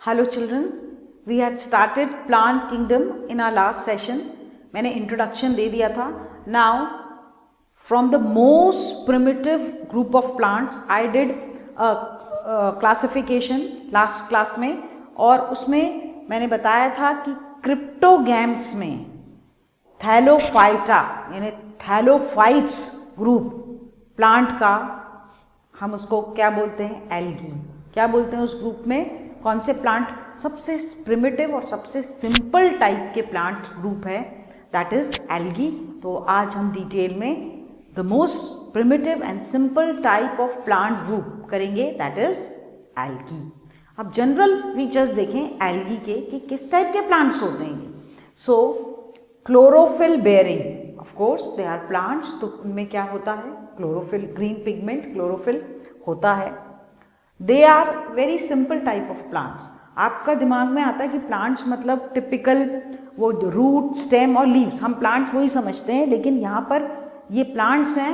Hello children, we had started plant kingdom in our last session. मैंने introduction दे दिया था. Now from the most primitive group of plants I did a classification last class में, और उसमें मैंने बताया था कि क्रिप्टोगैम्स में थैलोफाइटा यानी थैलोफाइट्स ग्रुप प्लांट का हम उसको क्या बोलते हैं, एल्गी. क्या बोलते हैं उस ग्रुप में? कौन से प्लांट सबसे प्रिमिटिव और सबसे सिंपल टाइप के प्लांट ग्रुप है, दैट इज एल्गी. तो आज हम डिटेल में the most primitive and simple type of plant group करेंगे, दैट इज एल्गी. अब जनरल फीचर्स देखें एल्गी के कि किस टाइप के प्लांट्स होते हैं. So chlorophyll bearing, of course they are plants. तो उनमें क्या होता है? क्लोरोफिल, ग्रीन पिगमेंट क्लोरोफिल होता है. They are very simple type of plants. आपका दिमाग में आता है कि प्लांट्स मतलब टिपिकल वो रूट, स्टेम और लीव्स, हम प्लांट्स वही समझते हैं, लेकिन यहाँ पर ये प्लांट्स हैं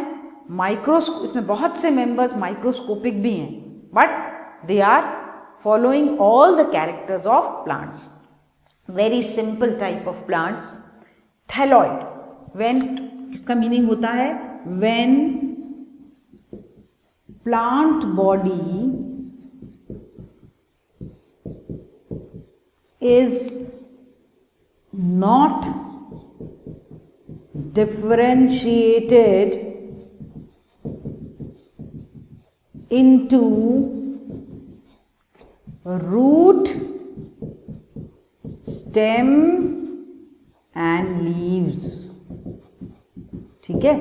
इसमें बहुत से मेंबर्स माइक्रोस्कोपिक भी हैं, but they are following all the characters of plants. Very simple type of plants. Thalloid, when, इसका मीनिंग होता है when plant body is not differentiated into root, stem and leaves. ठीक है,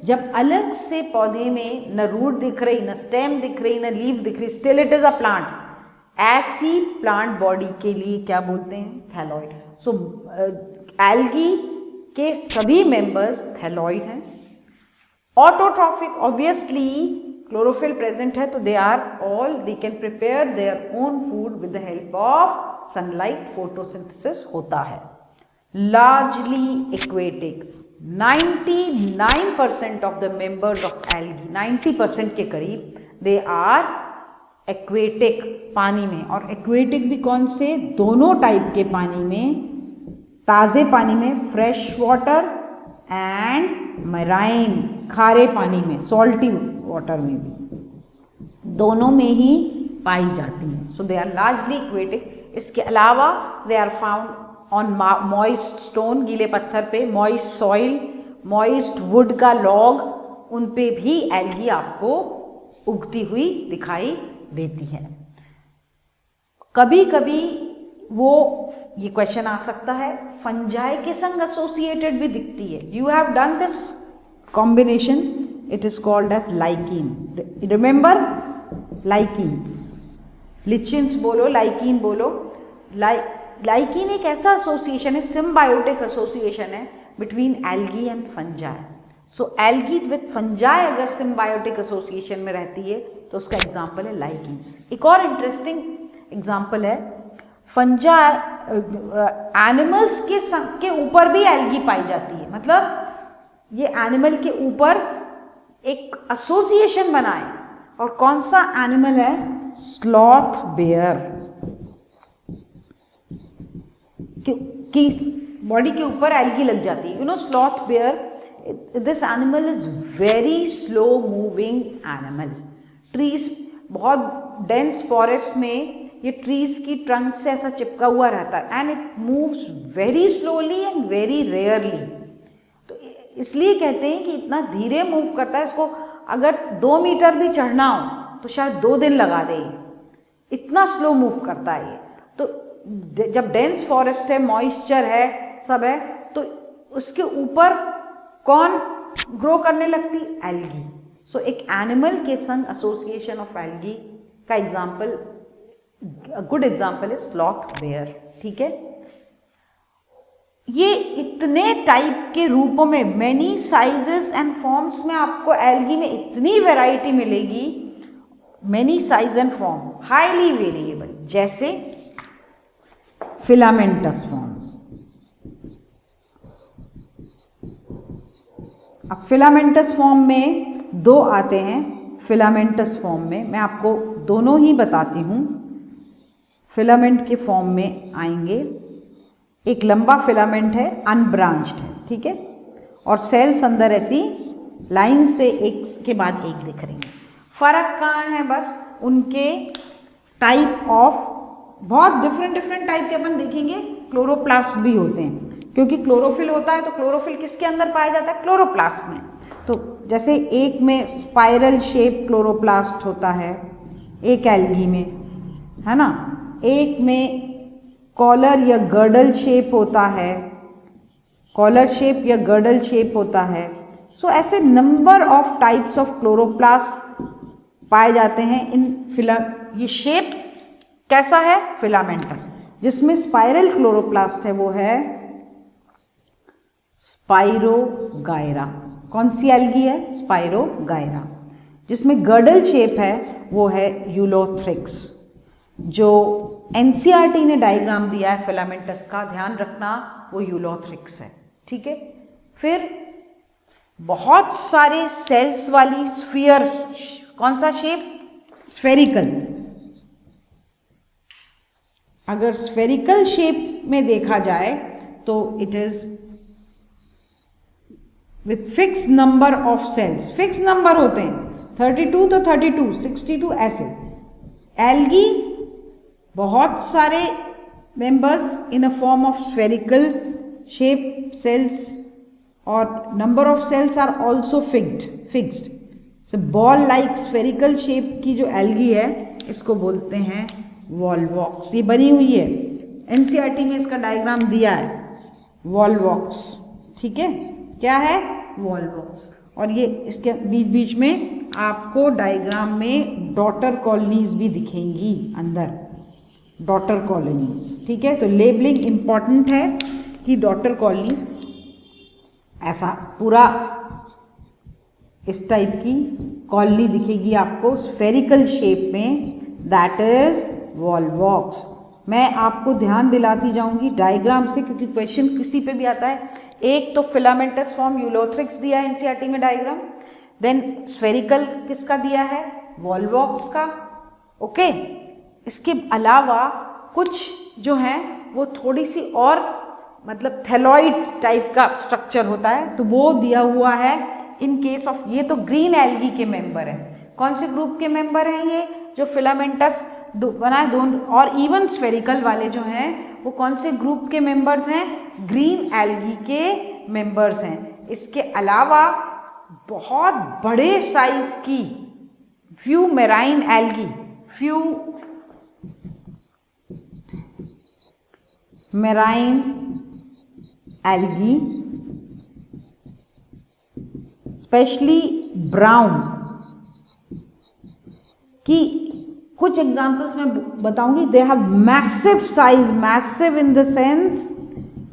जब अलग से पौधे में न रूट दिख रही, न स्टेम दिख रही, न लीव दिख रही, still it is a plant. ऐसी प्लांट बॉडी के लिए क्या बोलते हैं? थैलॉइड. सो एल्गी के सभी मेंबर्स थैलॉइड हैं. ऑटोट्रॉफिक, ऑब्वियसली क्लोरोफिल प्रेजेंट है तो they are all, they can prepare their own food with the help of sunlight, photosynthesis होता है. Largely aquatic, 99% of the members of algae, 90% के करीब दे आर एक्वेटिक, पानी में. और एक्वेटिक भी कौन से? दोनों टाइप के पानी में, ताज़े पानी में फ्रेश वाटर एंड मराइन, खारे पानी में, सॉल्टी वाटर में भी, दोनों में ही पाई जाती हैं. So they are largely aquatic. इसके अलावा they are found on moist stone, गीले पत्थर पे, मॉइस्ट सॉइल, मॉइस्ट वुड का लॉग, उन पे भी एल्गी आपको उगती हुई दिखाई देती है. कभी कभी वो ये क्वेश्चन आ सकता है, फंजाई के संग एसोसिएटेड भी दिखती है. You have done this combination, it is called as lichen. Remember lichens, lichens बोलो, लाइकिन बोलो. लाइकिन एक ऐसा एसोसिएशन है, सिम्बायोटिक एसोसिएशन है between algae and fungi. So algae with fungi अगर सिम्बायोटिक एसोसिएशन में रहती है तो उसका एग्जाम्पल है लाइकिन्स. एक और इंटरेस्टिंग एग्जाम्पल है, फंजाई एनिमल्स के ऊपर भी एल्गी पाई जाती है. मतलब ये एनिमल के ऊपर एक एसोसिएशन बनाए. और कौन सा एनिमल है? स्लॉथ बेयर, की बॉडी के ऊपर एल्गी लग जाती है. You know sloth bear, this animal is very slow moving animal. Trees, बहुत डेंस फॉरेस्ट में ये ट्रीज की ट्रंक से ऐसा चिपका हुआ रहता है, and it moves very slowly and very rarely. तो इसलिए कहते हैं कि इतना धीरे मूव करता है, इसको अगर 2 मीटर भी चढ़ना हो तो शायद 2 दिन लगा दे, इतना स्लो मूव करता है ये. तो जब डेंस फॉरेस्ट है, मॉइस्चर है, सब है, तो उसके ऊपर कौन ग्रो करने लगती? एल्गी. सो एक एनिमल के संग एसोसिएशन ऑफ एल्गी का example, good example is sloth bear. ठीक है, ये इतने टाइप के रूपों में, मेनी साइजेस एंड फॉर्म्स में आपको एल्गी में इतनी वैरायटी मिलेगी, many size and form, highly variable. जैसे फिलामेंटस फॉर्म. अब फिलामेंटस फॉर्म में 2 आते हैं. फिलामेंटस फॉर्म में मैं आपको दोनों ही बताती हूँ. फिलामेंट के फॉर्म में आएंगे। एक लंबा फिलामेंट है, अनब्रांच्ड है, ठीक है, और सेल्स अंदर ऐसी लाइन से एक के बाद एक दिख रही हैं। फर्क कहाँ है? बस उनके टाइप ऑफ, बहुत डिफरेंट टाइप के अपन देखेंगे। क्लोरोप्लास्ट भी होते हैं, क्योंकि क्लोरोफिल होता है, तो क्लोरोफिल किसके अंदर पाया जाता है? क्लोरोप्लास्ट में। तो जैसे एक में स्पाइरल शेप क्लोरोप्लास्ट होता है, एक एल्गी में, है ना, एक में कॉलर या गर्डल शेप होता है, कॉलर शेप या गर्डल शेप होता है। सो ऐसे number of types of chloroplast पाए जाते हैं इन ये शेप कैसा है? फिलामेंटस। जिसमें स्पाइरल क्लोरोप्लास्ट है वो है स्पाइरोगायरा। कौन सी एल्गी है? स्पाइरोगायरा। जिसमें गर्डल शेप है वो है यूलोथ्रिक्स। जो एनसीईआरटी ने डायग्राम दिया है फिलामेंटस का, ध्यान रखना, वो यूलोथ्रिक्स है, ठीक है। फिर बहुत सारे सेल्स वाली स्फीयर, कौन सा शेप? स्फेरिकल। अगर स्फेरिकल शेप में देखा जाए तो it is with fix number of cells. Fix number होते हैं, 32 तो 32, 62 ऐसे। एल्गी बहुत सारे members in a form of spherical shape cells, और number of cells are also fixed. So ball like spherical shape की जो एल्गी है इसको बोलते हैं वॉलवॉक्स। ये बनी हुई है, एनसीईआरटी में इसका डायग्राम दिया है, वॉलवॉक्स, ठीक है। क्या है? वॉलवॉक्स। और ये इसके बीच बीच में आपको डायग्राम में डॉटर कॉलोनीज भी दिखेंगी अंदर, डॉटर कॉलोनीज, ठीक है। तो लेबलिंग इंपॉर्टेंट है कि डॉटर कॉलोनीज, ऐसा पूरा इस टाइप की कॉलोनी दिखेगी आपको स्फेरिकल शेप में, दैट इज वॉलवॉक्स। मैं आपको ध्यान दिलाती जाऊंगी डायग्राम से, क्योंकि क्वेश्चन किसी पे भी आता है। एक तो फिलामेंटस फॉर्म यूलोथ्रिक्स दिया है एनसीईआरटी में डायग्राम, देन स्फेरिकल किसका दिया है? वॉलवॉक्स का, ओके। इसके अलावा कुछ जो है वो थोड़ी सी और, मतलब थैलॉइड टाइप का स्ट्रक्चर होता है, तो वो दिया हुआ है इन केस ऑफ, ये तो ग्रीन एल्गी के मेंबर हैं। कौन से ग्रुप के मेंबर हैं ये? जो फिलामेंटस बनाए दोनों, और इवन स्फेरिकल वाले जो हैं वो कौन से ग्रुप के मेंबर्स हैं? ग्रीन एल्गी के मेंबर्स हैं। इसके अलावा बहुत बड़े साइज की few marine algae, few marine algae, specially brown की कुछ एग्जांपल्स मैं बताऊंगी। They have massive size, massive in the sense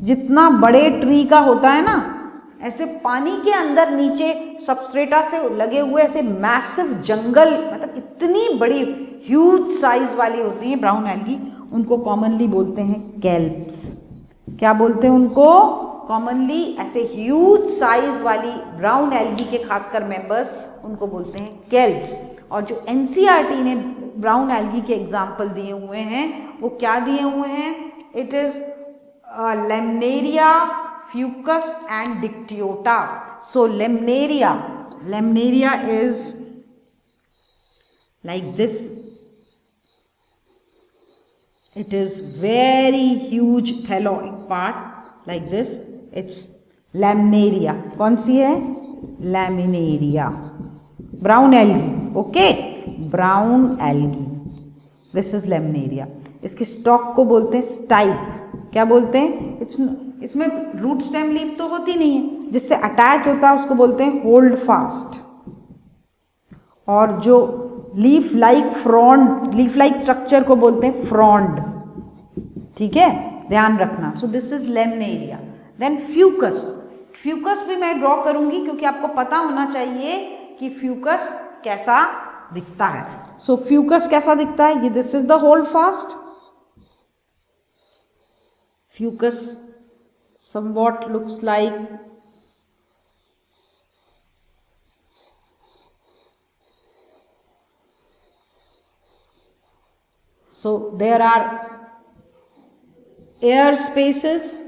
जितना बड़े ट्री का होता है ना, ऐसे पानी के अंदर नीचे सबस्ट्रेटा से लगे हुए ऐसे मैसिव जंगल, मतलब इतनी बड़ी ह्यूज साइज वाली होती हैं ब्राउन एल्गी। उनको कॉमनली बोलते हैं केल्प्स। क्या बोलते हैं उनको? कॉमनली ऐसे ह्यूज साइज वाली ब्राउन एल्गी के खासकर मेंबर्स, उनको बोलते हैं केल्प्स। और जो एनसीईआरटी ने ब्राउन एल्गी के एग्जाम्पल दिए हुए हैं वो क्या दिए हुए हैं? It is Laminaria, Fucus and Dictyota. So Laminaria is like this. It is very huge thalloid part like this. It's laminaria. कौन सी है? Laminaria. Brown algae. Okay. Brown algae. This is laminaria. इसके स्टॉक को बोलते हैं stipe. क्या बोलते हैं? इसमें रूट स्टेम लीफ तो होती नहीं है, जिससे अटैच होता है उसको बोलते हैं होल्ड फास्ट। और जो leaf like frond, leaf like structure को बोलते हैं फ्रॉन्ड, ठीक है, ध्यान रखना। So this is Laminaria. Then Fucus. Fucus भी मैं ड्रॉ करूंगी क्योंकि आपको पता होना चाहिए कि फ्यूकस कैसा दिखता है। सो फ्यूकस कैसा दिखता है? ये this is the hold fast. Fucus somewhat looks like so there are air spaces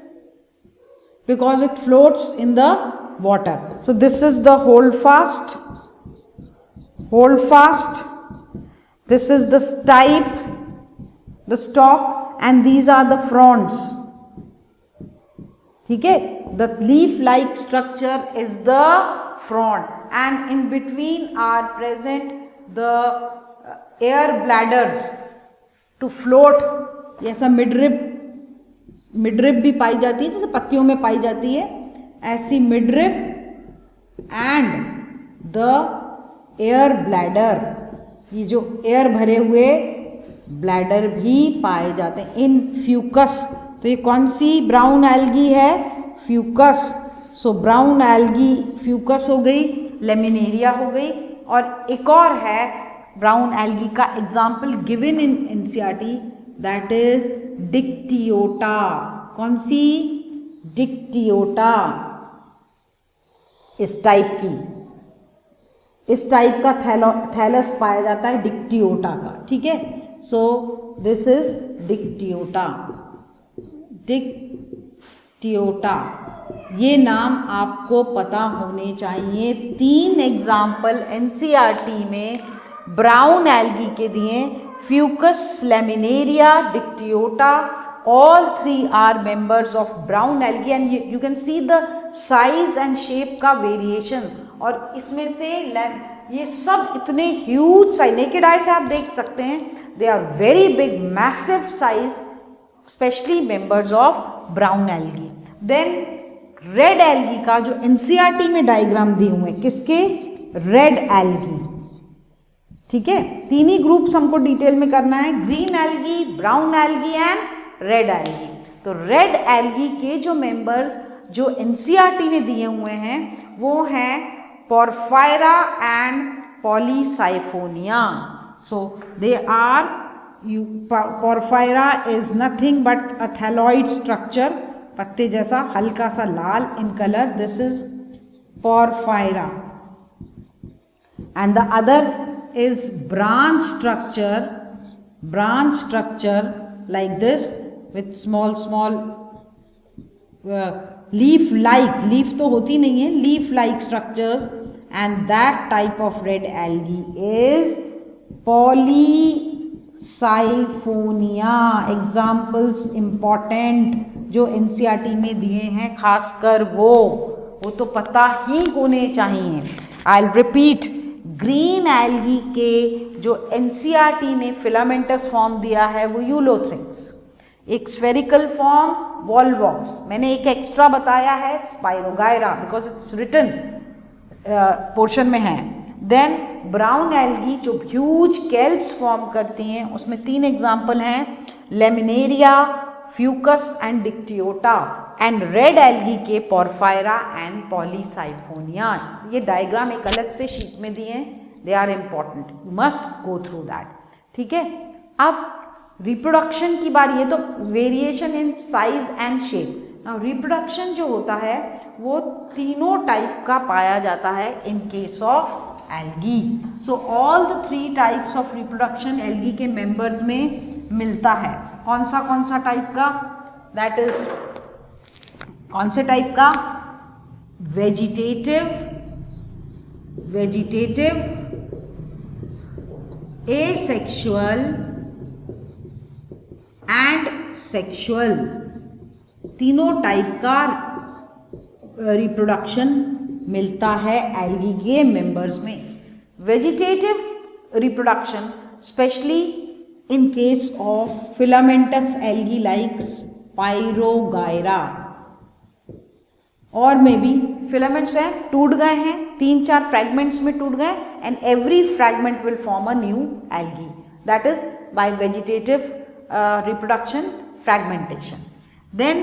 because it floats in the water. So this is the holdfast. This is the stipe, the stalk, and these are the fronds. ठीक है, the leaf like structure is the frond, and in between are present the air bladders to float. ऐसा midrib भी पाई जाती है, जैसे पत्तियों में पाई जाती है, ऐसी midrib and the air bladder, ये जो एयर भरे हुए ब्लैडर भी पाए जाते हैं इन फ्यूकस. तो ये कौन सी ब्राउन एल्गी है? फ्यूकस. सो ब्राउन एल्गी फ्यूकस हो गई, लेमिनेरिया हो गई, और एक और है ब्राउन एल्गी का example given in NCERT, that is Dictyota. कौन सी? डिक्टियोटा. इस टाइप का थैलस पाया जाता है डिक्टियोटा का. ठीक है, सो दिस इज डिक्टियोटा. ये नाम आपको पता होने चाहिए. 3 एग्जाम्पल एनसीईआरटी में ब्राउन एल्गी के दिए, Fucus, laminaria, Dictyota. All 3 are members of brown algae, and you can see the size and shape का variation. और इसमें से ये सब इतने huge size, naked eye से आप देख सकते हैं, they are very big, massive size, especially members of brown algae. Then red algae का जो NCERT में डायग्राम दिए हुए हैं, किसके? red algae. ठीक है, 3 ही ग्रुप्स हमको डिटेल में करना है, green algae, brown algae and red algae. तो रेड एल्गी के जो मेंबर्स जो एनसीईआरटी ने दिए हुए हैं वो हैं Porphyra and Polysiphonia. So they are, Porphyra is nothing but a thalloid structure, पत्ते जैसा, हल्का सा लाल in colour. This is Porphyra. And the other is branch structure like this with small leaf तो होती नहीं है, leaf like structures, and that type of red algae is Polysiphonia. Examples important जो एनसीईआरटी में दिए हैं, खासकर वो तो पता ही होने चाहिए. I'll repeat, ग्रीन एल्गी के जो एनसीईआरटी ने फिलामेंटस फॉर्म दिया है वो यूलोथ्रिक्स, एक स्फेरिकल फॉर्म वॉल्वॉक्स, मैंने एक एक्स्ट्रा बताया है spirogyra because it's written portion में है. देन ब्राउन एल्गी जो ह्यूज कैल्प्स फॉर्म करती हैं, उसमें 3 एग्जाम्पल हैं, Laminaria, Fucus and Dictyota. And red algae के पोरफायरा एंड पॉलीसाइफोनिया. ये डायग्राम एक अलग से शीट में दिए हैं, they are important, you must go through that. ठीक है, अब रिप्रोडक्शन की बारी है. तो variation in size and shape. Now reproduction जो होता है वो तीनों टाइप का पाया जाता है इन case of algae. So all the 3 types of reproduction algae के मेंबर्स में मिलता है. कौन सा टाइप का? दैट इज कौन से टाइप का? Vegetative, asexual and sexual. तीनों टाइप का रिप्रोडक्शन मिलता है एल्गी के मेंबर्स में. Vegetative reproduction specially in case of filamentous algae like spirogyra, और में भी फिलामेंट्स हैं, टूट गए हैं, 3-4 फ्रैगमेंट्स में टूट गए, and every fragment will form a new algae. That is by vegetative reproduction fragmentation. Then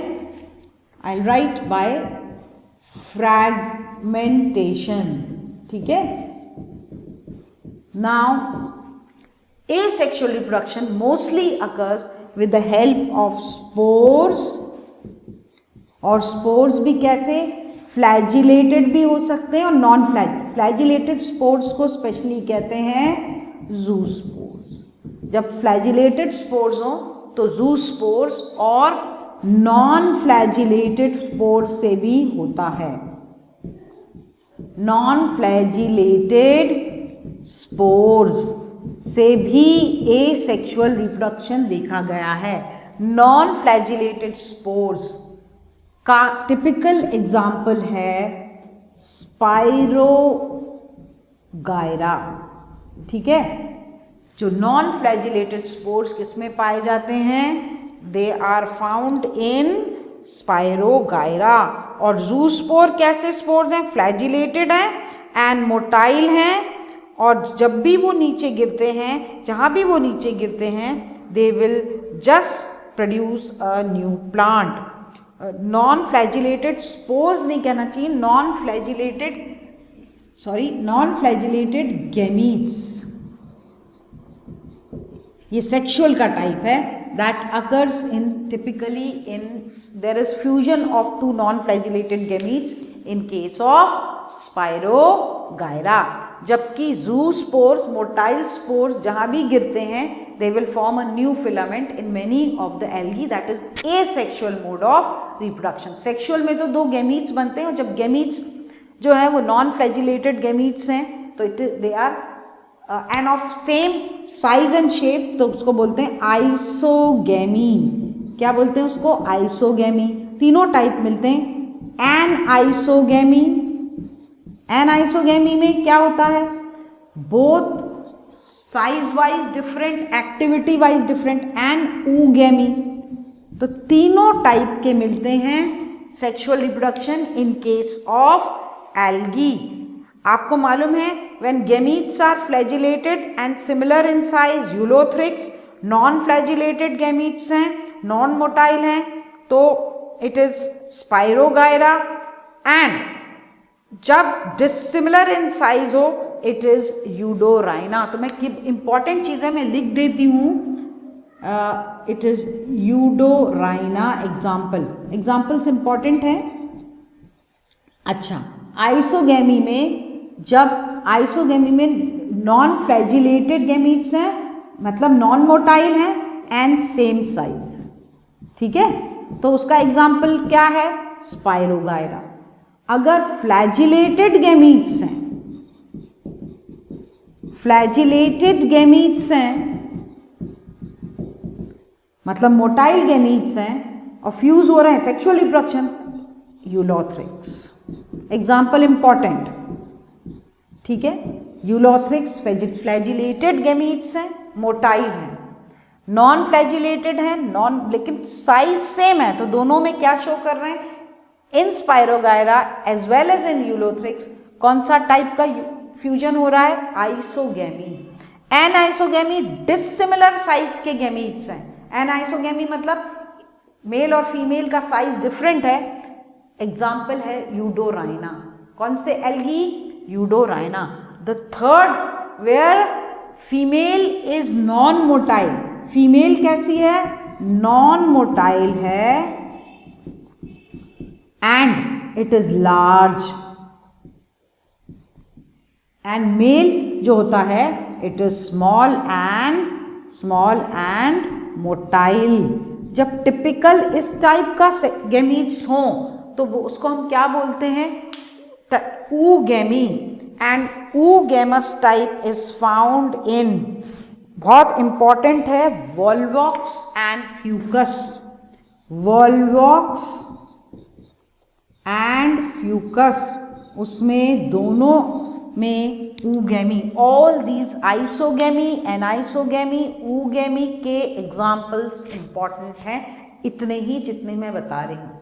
I will write by fragmentation. ठीक है, now asexual reproduction mostly occurs with the help of spores. और spores भी कैसे? Flagellated भी हो सकते हैं और नॉन फ्लैजिलेटेड स्पोर्स को स्पेशली कहते हैं ज़ूस्पोर्स. जब फ्लैजिलेटेड स्पोर्स हो तो ज़ूस्पोर्स, और नॉन फ्लैजिलेटेड स्पोर्स से भी होता है। नॉन फ्लैजिलेटेड स्पोर्स से भी एसेक्सुअल रिप्रोडक्शन देखा गया है। नॉन फ्लैजिलेटेड स्पोर्स का टिपिकल एग्जाम्पल है स्पाइरोगायरा। ठीक है, जो नॉन फ्लैजिलेटेड स्पोर्स किसमें पाए जाते हैं? They are found in spirogyra. और जूस्पोर कैसे स्पोर्स हैं? फ्लैजिलेटेड हैं एंड मोटाइल हैं, और जब भी वो नीचे गिरते हैं, जहाँ भी वो नीचे गिरते हैं, they will just produce a new plant. Non flagellated spores नहीं कहना चाहिए, नॉन फ्लैजिलेटेड गैमीट्स, ये सेक्सुअल का टाइप है। That occurs in typically in there is fusion of two non flagellated gametes in case of spirogyra. जबकि zoospores, motile spores जहां भी गिरते हैं, they will form a new filament in many of the algae. That is asexual mode of reproduction. Sexual में तो दो gametes बनते हैं, और जब गैमीट्स जो है वो नॉन फ्लैजिलेटेड गैमीट्स हैं, तो they are and of same size and shape, तो उसको बोलते हैं आइसोगैमी। क्या बोलते हैं उसको? आइसोगैमी। तीनों टाइप मिलते हैं। एनाइसोगैमी, एनाइसोगैमी में क्या होता है? Both size wise different, activity wise different. And oogamy, तो तीनों टाइप के मिलते हैं sexual reproduction in case of algae. आपको मालूम है, when gametes are flagellated and similar in size, Ulothrix. Non flagellated gametes हैं, नॉन मोटाइल हैं, तो इट इज स्पाइरोगायरा। एंड जब डिसिमिलर इन साइज हो, इट इज यूडोराइना। तो मैं इंपॉर्टेंट चीजें मैं लिख देती हूँ। It is Eudorina. Examples important है। अच्छा, आइसोगैमी में, जब आइसोगैमी में नॉन फ्लैजिलेटेड गैमीट्स हैं, मतलब नॉन मोटाइल हैं एंड सेम साइज। ठीक है, तो उसका एग्जाम्पल क्या है? स्पाइरोगायरा। अगर फ्लैजिलेटेड गैमीट्स हैं, मतलब मोटाइल गैमीट्स हैं और फ्यूज हो रहे हैं, sexual reproduction, Ulothrix. Example important. ठीक है, यूलोथ्रिक्स फ्लैजिलेटेड गैमीट्स हैं, मोटाइल हैं। नॉन फ्लैजिलेटेड है, लेकिन साइज सेम है, तो दोनों में क्या शो कर रहे हैं? In Spirogyra as well as in Ulothrix कौन सा टाइप का फ्यूजन हो रहा है? आइसोगैमी। एनाइसोगैमी डिसिमिलर साइज के गैमीट्स हैं। एनाइसोगैमी मतलब मेल और फीमेल का साइज डिफरेंट है। एग्जाम्पल है यूडोराइना। कौन से algae? Eudorina. The third where female is non motile. Female कैसी है? नॉन मोटाइल है and it is large. And male जो होता है it is small and motile. जब टिपिकल इस टाइप का गैमीट्स हों तो वो उसको हम क्या बोलते हैं? oogammy। And oogamous type is found in, बहुत इंपॉर्टेंट है, Volvox and Fucus. Volvox and Fucus, उसमें दोनों में oogammy। All these isogamy, anisogamy, oogammy के एग्जाम्पल्स इंपॉर्टेंट हैं, इतने ही जितने मैं बता रही हूँ।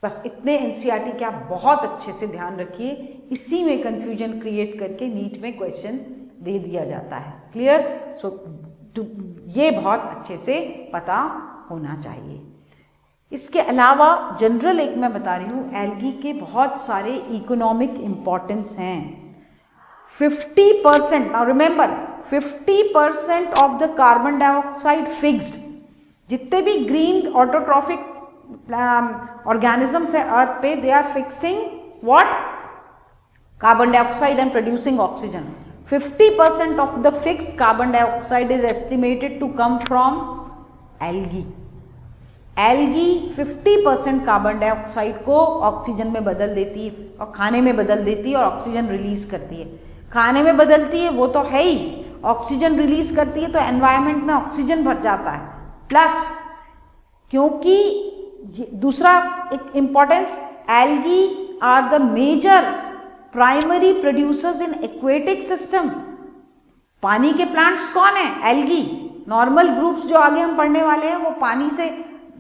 बस इतने एनसीईआरटी के आप बहुत अच्छे से ध्यान रखिए, इसी में कंफ्यूजन क्रिएट करके नीट में क्वेश्चन दे दिया जाता है। क्लियर? सो ये बहुत अच्छे से पता होना चाहिए। इसके अलावा जनरल एक मैं बता रही हूँ, एल्गी के बहुत सारे इकोनॉमिक इम्पॉर्टेंस हैं। 50%, now remember 50% of the carbon dioxide fixed. जितने भी ग्रीन ऑटोट्रॉफिक ऑर्गेनिजम्स है अर्थ पे, they are fixing what? Carbon dioxide and producing oxygen. 50% of the fixed carbon dioxide is estimated to come from algae. Algae 50% carbon dioxide को oxygen में बदल देती है और खाने में बदल देती है और ऑक्सीजन रिलीज करती है। खाने में बदलती है वो तो है ही, ऑक्सीजन रिलीज करती है तो एनवायरनमेंट में ऑक्सीजन भर जाता है। प्लस क्योंकि दूसरा एक importance, algae are the major primary producers in aquatic system. पानी के प्लांट्स कौन है? एल्गी। नॉर्मल ग्रुप्स जो आगे हम पढ़ने वाले हैं वो पानी से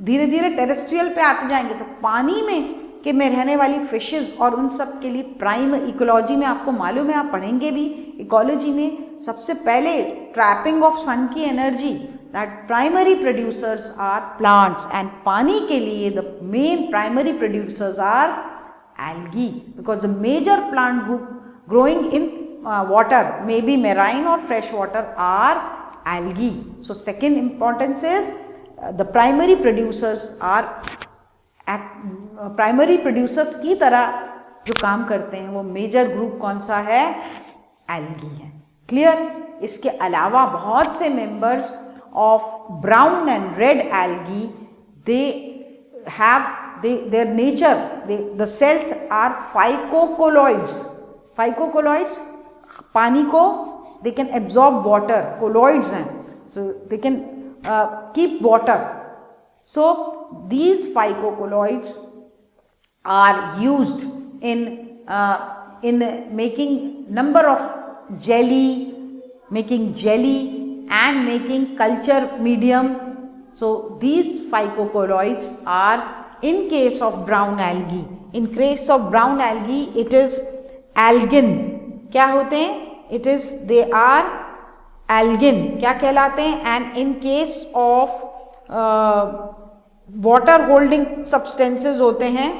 धीरे धीरे टेरेस्ट्रियल पे आते जाएंगे, तो पानी में रहने वाली फिशेस और उन सब के लिए प्राइम इकोलॉजी में आपको मालूम है, आप पढ़ेंगे भी इकोलॉजी में, सबसे पहले ट्रैपिंग ऑफ सन की energy, that primary producers are plants, and पानी के लिए the main primary producers are algae, because the major plant group growing in water, may be marine और fresh water, are algae. So second importance is the primary producers are primary producers की तरह जो काम करते हैं वो major group कौन सा है? एल्गी है. क्लियर? इसके अलावा बहुत से members of brown and red algae, they have their nature, the cells are phycocolloids. Phycocolloids पानी को they can absorb water, colloids हैं, so they can keep water. So these phycocolloids are used in making number of making jelly and making culture medium. So these phycocolloids are in case of brown algae. In case of brown algae, it is algin. क्या होते हैं? It is, they are algin. क्या कहलाते हैं? And in case of water holding substances होते हैं,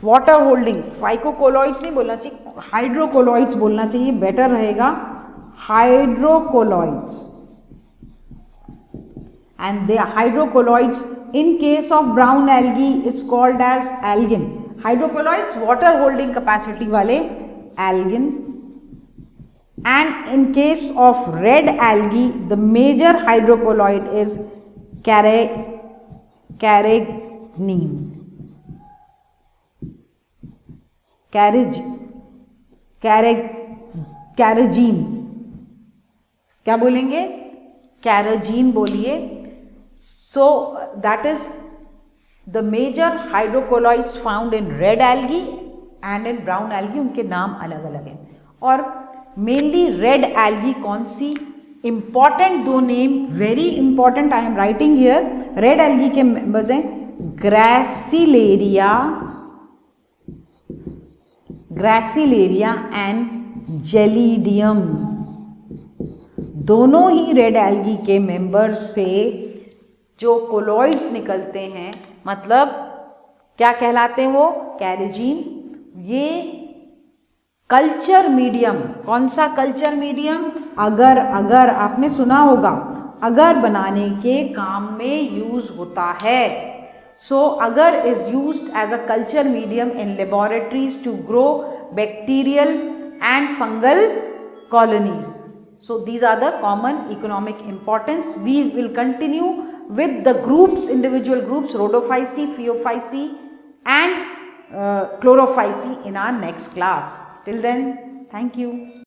water holding, फाइकोकोलॉइड्स नहीं बोलना चाहिए, हाइड्रोकोलॉइड्स बोलना चाहिए, बेटर रहेगा, हाइड्रोकोलॉइड्स. And the hydrocolloids in case of brown algae is called as algin. Hydrocolloids water holding capacity वाले algin. And in case of red algae, the major hydrocolloid is carrageenan. Carrageen. क्या बोलेंगे? Carrageen बोलिए. So that is the major hydrocolloids found in red algae and in brown algae. उनके नाम अलग अलग हैं. और मेनली रेड एल्गी कौन सी? इंपॉर्टेंट दो name, very important, I am writing here. Red algae के मेंबर्स हैं ग्रासिलेरिया एंड जेलिडियम. दोनों ही रेड एल्गी के मेंबर्स से जो कोलॉइड्स निकलते हैं, मतलब क्या कहलाते हैं वो? कैरेजीन. ये कल्चर मीडियम, कौन सा कल्चर मीडियम? अगर आपने सुना होगा, अगर बनाने के काम में यूज होता है. So agar is used as a culture medium in laboratories to grow bacterial and fungal colonies. So these are the common economic importance. We will continue with the groups, individual groups, Rhodophyceae, Phaeophyceae and Chlorophyceae in our next class. Till then, thank you.